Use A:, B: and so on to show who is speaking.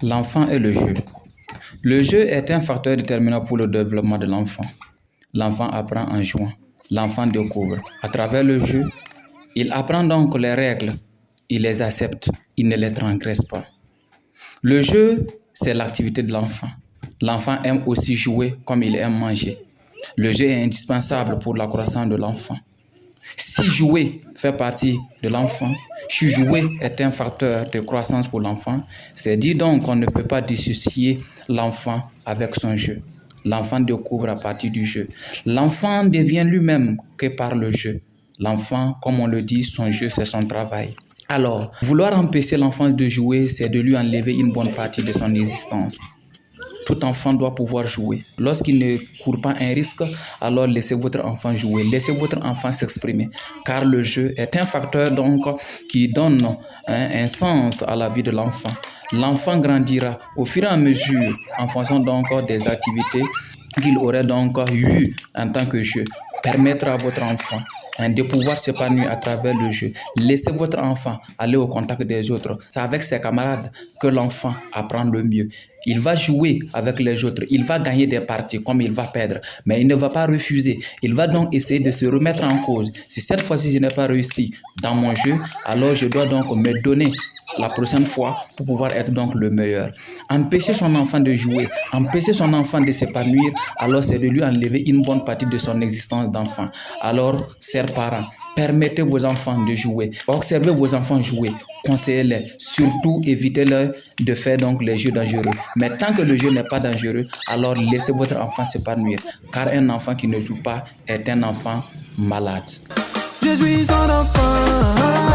A: L'enfant et le jeu. Le jeu est un facteur déterminant pour le développement de l'enfant. L'enfant apprend en jouant. L'enfant découvre. À travers le jeu, il apprend donc les règles. Il les accepte. Il ne les transgresse pas. Le jeu, c'est l'activité de l'enfant. L'enfant aime aussi jouer comme il aime manger. Le jeu est indispensable pour la croissance de l'enfant. Si jouer fait partie de l'enfant, si jouer est un facteur de croissance pour l'enfant, c'est dire donc qu'on ne peut pas dissocier l'enfant avec son jeu. L'enfant découvre à partir du jeu. L'enfant devient lui-même que par le jeu. L'enfant, comme on le dit, son jeu, c'est son travail. Alors, vouloir empêcher l'enfant de jouer, c'est de lui enlever une bonne partie de son existence. Tout enfant doit pouvoir jouer. Lorsqu'il ne court pas un risque, alors laissez votre enfant jouer. Laissez votre enfant s'exprimer. Car le jeu est un facteur donc qui donne un sens à la vie de l'enfant. L'enfant grandira au fur et à mesure en fonction donc des activités qu'il aurait donc eu en tant que jeu. Permettre à votre enfant de pouvoir s'épanouir à travers le jeu. Laissez votre enfant aller au contact des autres. C'est avec ses camarades que l'enfant apprend le mieux. Il va jouer avec les autres. Il va gagner des parties comme il va perdre. Mais il ne va pas refuser. Il va donc essayer de se remettre en cause. Si cette fois-ci je n'ai pas réussi dans mon jeu, alors je dois donc me donner la prochaine fois pour pouvoir être donc le meilleur. Empêcher son enfant de jouer, empêcher son enfant de s'épanouir, alors c'est de lui enlever une bonne partie de son existence d'enfant. Alors, chers parents, permettez vos enfants de jouer, observez vos enfants jouer, conseillez-les, surtout évitez-les de faire donc les jeux dangereux. Mais tant que le jeu n'est pas dangereux, alors laissez votre enfant s'épanouir, car un enfant qui ne joue pas est un enfant malade. Je suis un enfant.